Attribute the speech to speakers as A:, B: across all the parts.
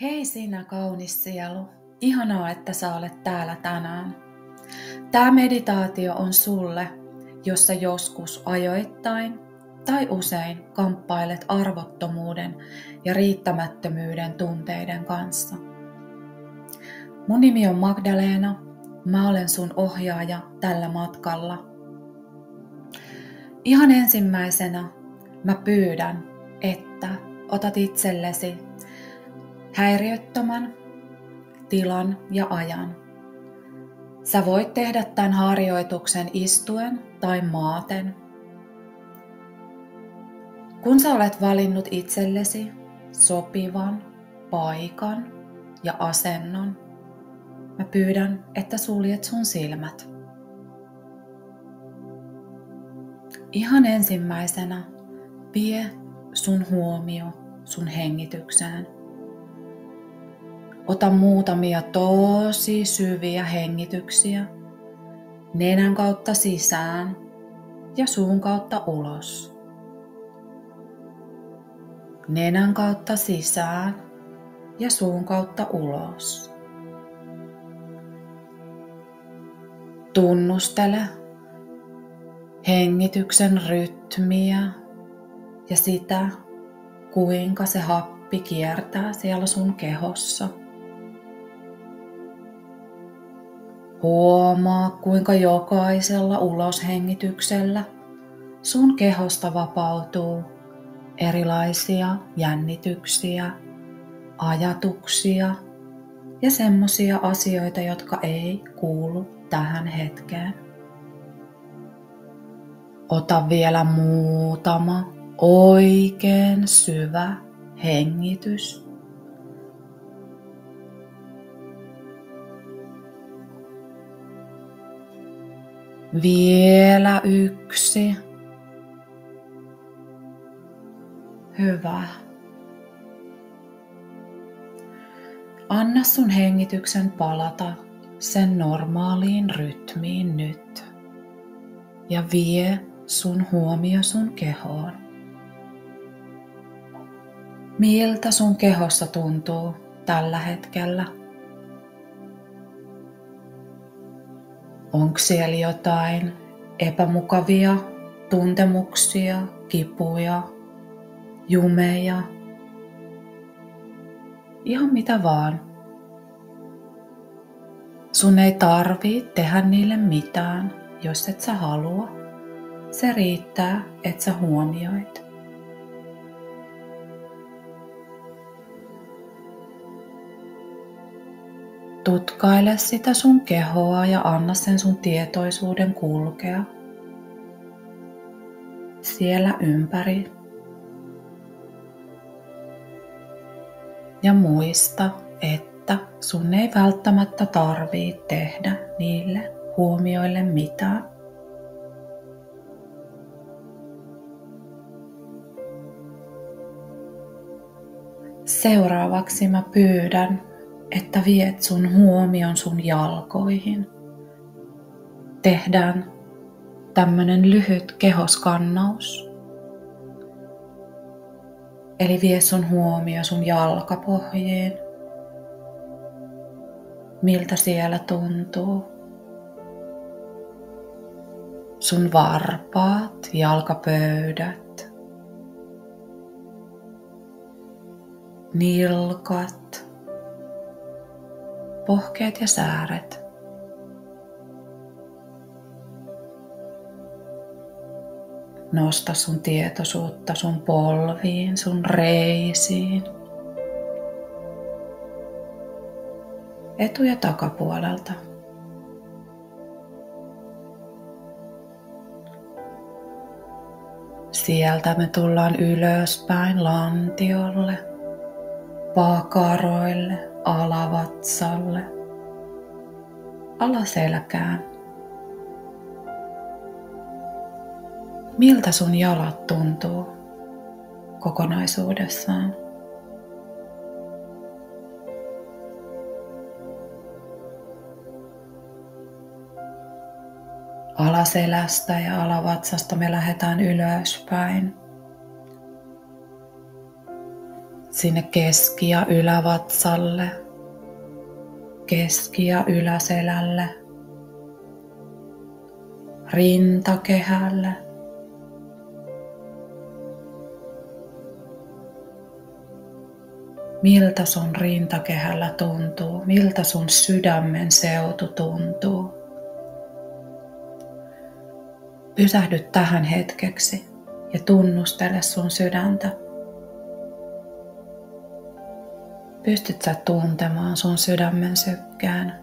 A: Hei sinä kaunis sielu, ihanaa, että sä olet täällä tänään. Tämä meditaatio on sulle, jos sä joskus ajoittain tai usein kamppailet arvottomuuden ja riittämättömyyden tunteiden kanssa. Mun nimi on Magdalena, mä olen sun ohjaaja tällä matkalla. Ihan ensimmäisenä mä pyydän, että otat itsellesi häiriöttömän tilan ja ajan. Sä voit tehdä tämän harjoituksen istuen tai maaten. Kun sä olet valinnut itsellesi sopivan paikan ja asennon, mä pyydän, että suljet sun silmät. Ihan ensimmäisenä vie sun huomio sun hengitykseen. Ota muutamia tosi syviä hengityksiä nenän kautta sisään ja suun kautta ulos. Nenän kautta sisään ja suun kautta ulos. Tunnustele hengityksen rytmiä ja sitä, kuinka se happi kiertää siellä sun kehossa. Huomaa, kuinka jokaisella uloshengityksellä sun kehosta vapautuu erilaisia jännityksiä, ajatuksia ja semmoisia asioita, jotka ei kuulu tähän hetkeen. Ota vielä muutama oikein syvä hengitys. Vielä yksi. Hyvä. Anna sun hengityksen palata sen normaaliin rytmiin nyt. Ja vie sun huomio sun kehoon. Miltä sun kehossa tuntuu tällä hetkellä? Onko siellä jotain epämukavia tuntemuksia, kipuja, jumeja? Ihan mitä vaan. Sun ei tarvii tehdä niille mitään, jos et sä halua. Se riittää, että sä huomioit. Tutkaile sitä sun kehoa ja anna sen sun tietoisuuden kulkea siellä ympäri. Ja muista, että sun ei välttämättä tarvii tehdä niille huomioille mitään. Seuraavaksi mä pyydän, että viet sun huomion sun jalkoihin. Tehdään tämmönen lyhyt kehoskannaus. Eli vie sun huomio sun jalkapohjiin. Miltä siellä tuntuu? Sun varpaat, jalkapöydät, nilkat, pohkeet ja sääret. Nosta sun tietoisuutta sun polviin, sun reisiin. Etu- ja takapuolelta. Sieltä me tullaan ylöspäin lantiolle, pakaroille, alavatsalle, alaselkään. Miltä sun jalat tuntuu kokonaisuudessaan? Alaselästä ja alavatsasta me lähdetään ylöspäin. sinne keski- ja ylävatsalle, keski- ja yläselälle, rintakehälle, miltä sun rintakehällä tuntuu, miltä sun sydämen seutu tuntuu. Pysähdy tähän hetkeksi ja tunnustele sun sydäntä. Pystyt sä tuntemaan sun sydämen sykkeen?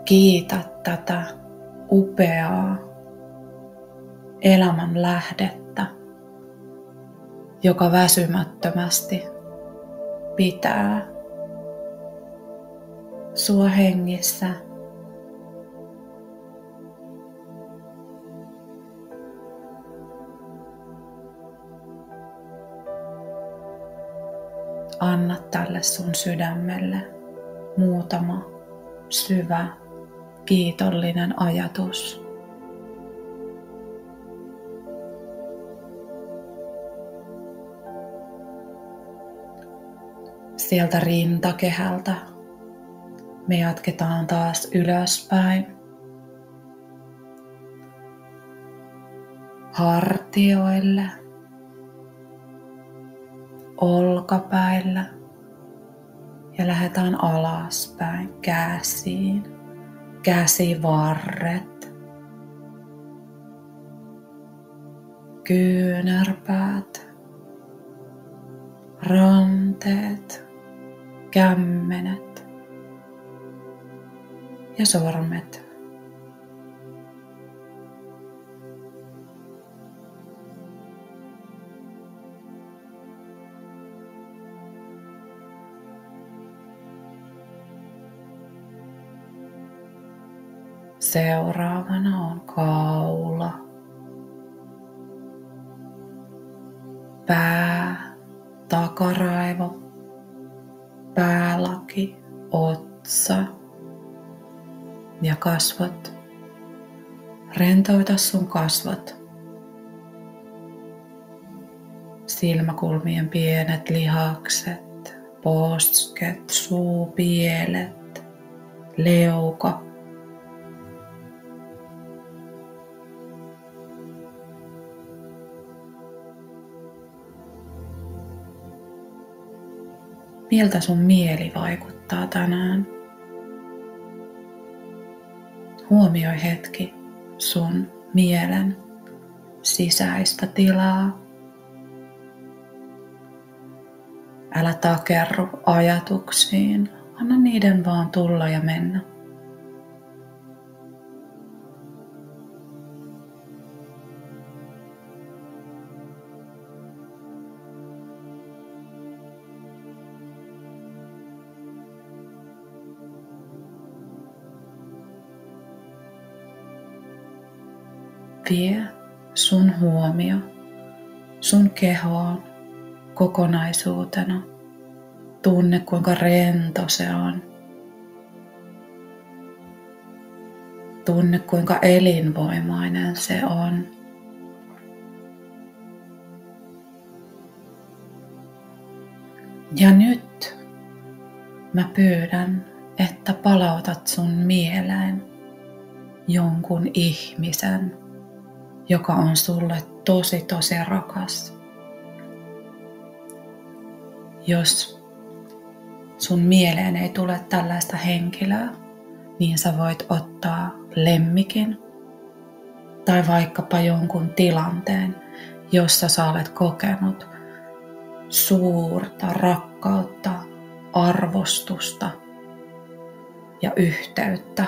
A: Kiitä tätä upeaa elämän lähdettä, joka väsymättömästi pitää sua hengissä. Anna tälle sun sydämelle muutama syvä, kiitollinen ajatus. Sieltä rintakehältä me jatketaan taas ylöspäin. Hartioille, olkapäille ja lähdetään alaspäin käsiin, käsivarret, kyynärpäät, ranteet, kämmenet ja sormet. Seuraavana on kaula, pää, takaraivo, päälaki, otsa ja kasvot. Rentouta sun kasvot. Silmäkulmien pienet lihakset, posket, suupielet, leuka. Miltä sun mieli vaikuttaa tänään? Huomioi hetki sun mielen sisäistä tilaa. Älä takerru ajatuksiin, anna niiden vaan tulla ja mennä. Vie sun huomio sun kehoon kokonaisuutena. Tunne kuinka rento se on. Tunne kuinka elinvoimainen se on. Ja nyt mä pyydän, että palautat sun mieleen jonkun ihmisen, joka on sulle tosi rakas. Jos sun mieleen ei tule tällaista henkilöä, niin sä voit ottaa lemmikin tai vaikkapa jonkun tilanteen, jossa sä olet kokenut suurta rakkautta, arvostusta ja yhteyttä.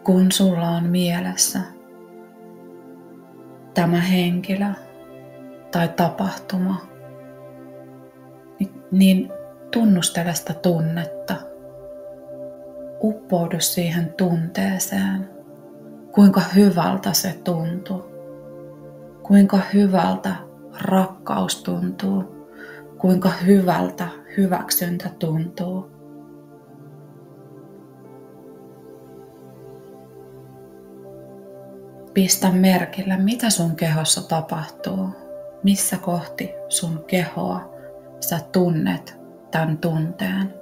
A: Kun sulla on mielessä tämä henkilö tai tapahtuma, niin tunnustele sitä tunnetta. Uppoudu siihen tunteeseen, kuinka hyvältä se tuntuu, kuinka hyvältä rakkaus tuntuu, kuinka hyvältä hyväksyntä tuntuu. Pistä merkille, mitä sun kehossa tapahtuu, missä kohti sun kehoa sä tunnet tämän tunteen.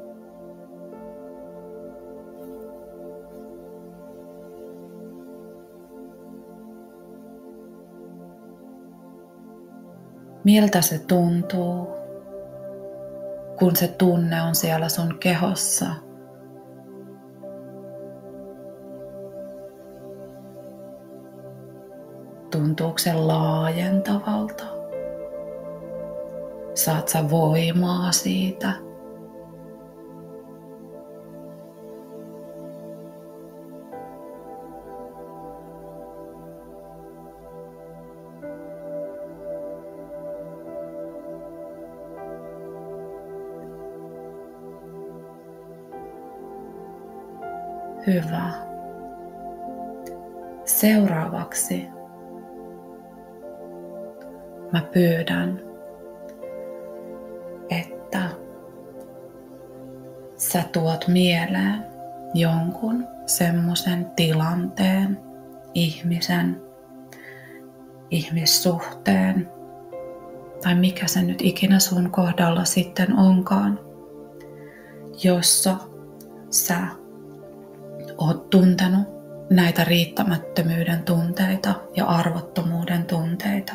A: Miltä se tuntuu, kun se tunne on siellä sun kehossa? Tuntuuko se laajentavalta? Saat sä voimaa siitä? Hyvä. Seuraavaksi mä pyydän, että sä tuot mieleen jonkun semmoisen tilanteen, ihmisen, ihmissuhteen tai mikä se nyt ikinä sun kohdalla sitten onkaan, jossa sä oot tuntenut näitä riittämättömyyden tunteita ja arvottomuuden tunteita.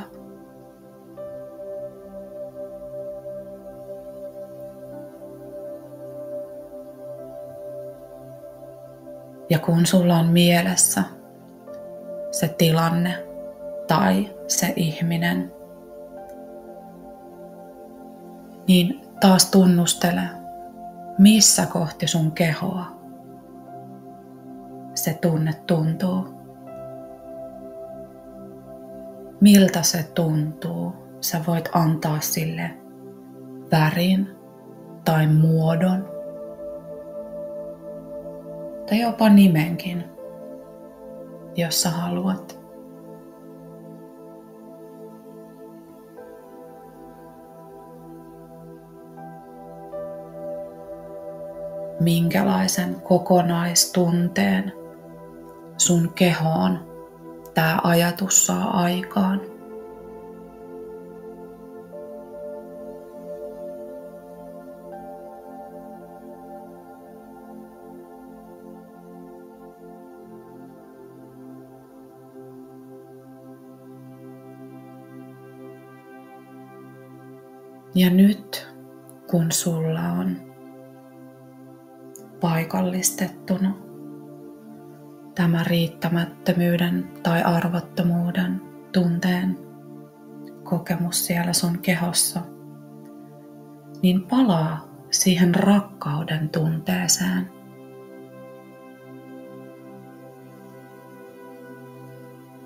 A: Ja kun sulla on mielessä se tilanne tai se ihminen, niin taas tunnustele, missä kohti sun kehoa se tunne tuntuu. Miltä se tuntuu? Sä voit antaa sille värin tai muodon tai jopa nimenkin, jos sä haluat. Minkälaisen kokonaistunteen sun kehoon tää ajatus saa aikaan? Ja nyt, kun sulla on paikallistettuna tämä riittämättömyyden tai arvottomuuden tunteen kokemus siellä sun kehossa, niin palaa siihen rakkauden tunteeseen.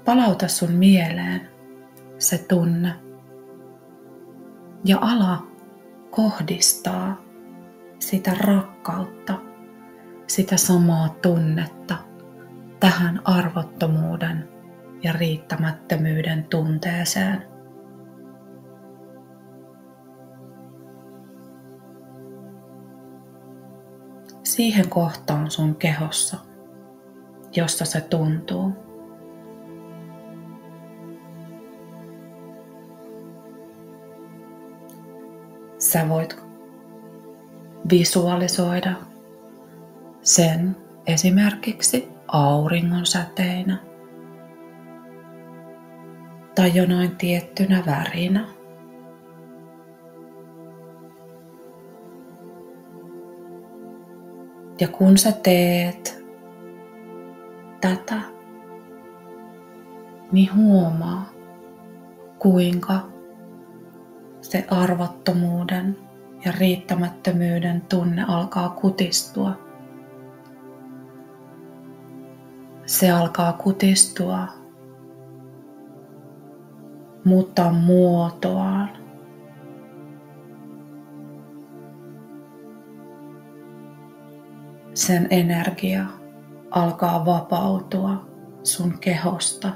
A: Palauta sun mieleen se tunne ja ala kohdistaa sitä rakkautta, sitä samaa tunnetta tähän arvottomuuden ja riittämättömyyden tunteeseen. Siihen kohtaan sun kehossa, jossa se tuntuu. Sä voit visualisoida sen esimerkiksi auringon säteinä tai jonain tiettynä värinä. Ja kun sä teet tätä, niin huomaa, kuinka se arvottomuuden ja riittämättömyyden tunne alkaa kutistua. Se alkaa kutistua, muuttaa muotoaan. Sen energia alkaa vapautua sun kehosta.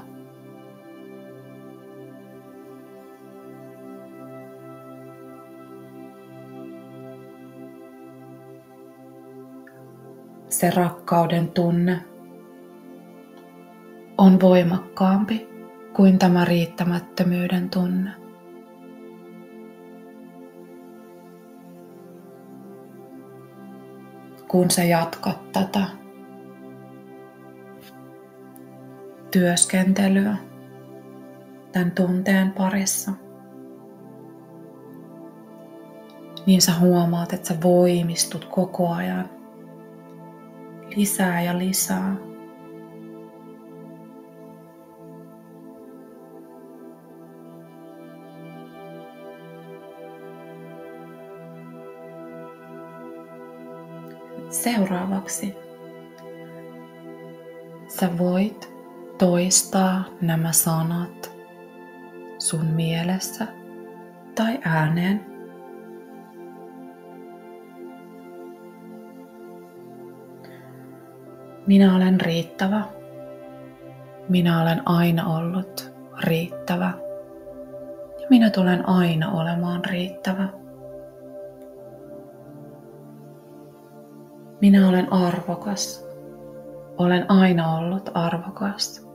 A: se rakkauden tunne on voimakkaampi kuin tämä riittämättömyyden tunne. Kun sä jatkat tätä työskentelyä tämän tunteen parissa, niin sä huomaat, että sä voimistut koko ajan lisää ja lisää. Seuraavaksi sä voit toistaa nämä sanat sun mielessä tai ääneen. Minä olen riittävä. Minä olen aina ollut riittävä. Ja minä tulen aina olemaan riittävä. Minä olen arvokas. Olen aina ollut arvokas.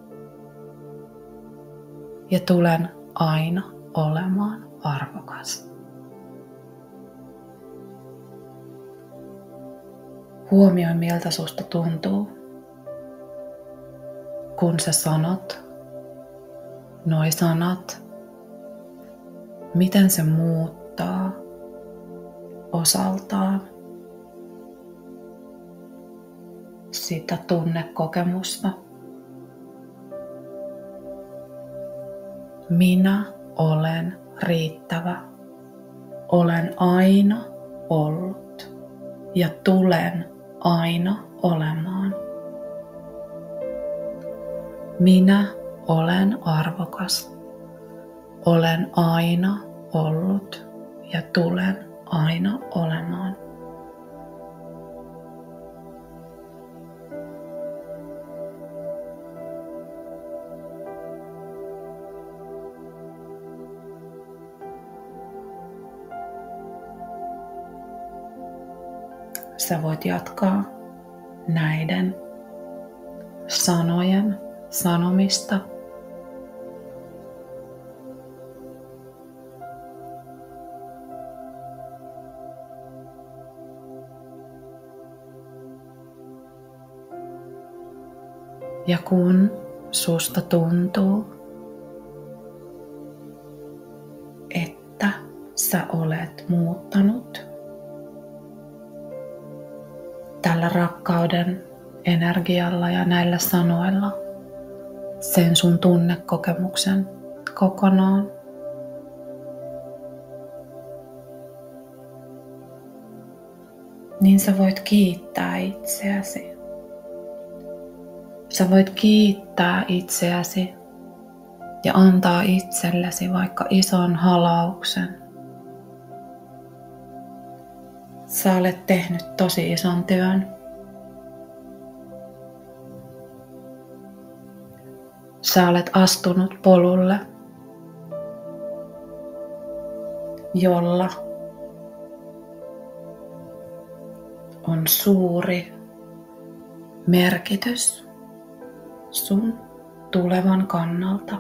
A: Ja tulen aina olemaan arvokas. Huomioi, miltä susta tuntuu, kun sä sanot noi sanat. Miten se muuttaa osaltaan sitä tunnekokemusta. Minä olen riittävä. Olen aina ollut ja tulen aina olemaan. Minä olen arvokas. Olen aina ollut ja tulen aina olemaan. Sä voit jatkaa näiden sanojen sanomista. Ja kun susta tuntuu, että sä olet muuttanut tällä rakkauden energialla ja näillä sanoilla sen sun tunnekokemuksen kokonaan, niin sä voit kiittää itseäsi. Sä voit kiittää itseäsi ja antaa itsellesi vaikka ison halauksen. Sä olet tehnyt tosi ison työn. Sä olet astunut polulle, jolla on suuri merkitys sun tulevan kannalta.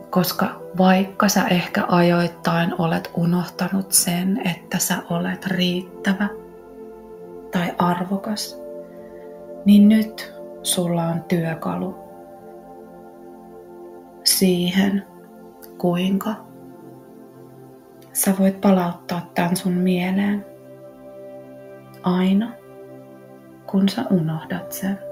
A: Koska vaikka sä ehkä ajoittain olet unohtanut sen, että sä olet riittävä tai arvokas, niin nyt sulla on työkalu siihen, kuinka sä voit palauttaa tämän sun mieleen aina, kun sä unohdat sen.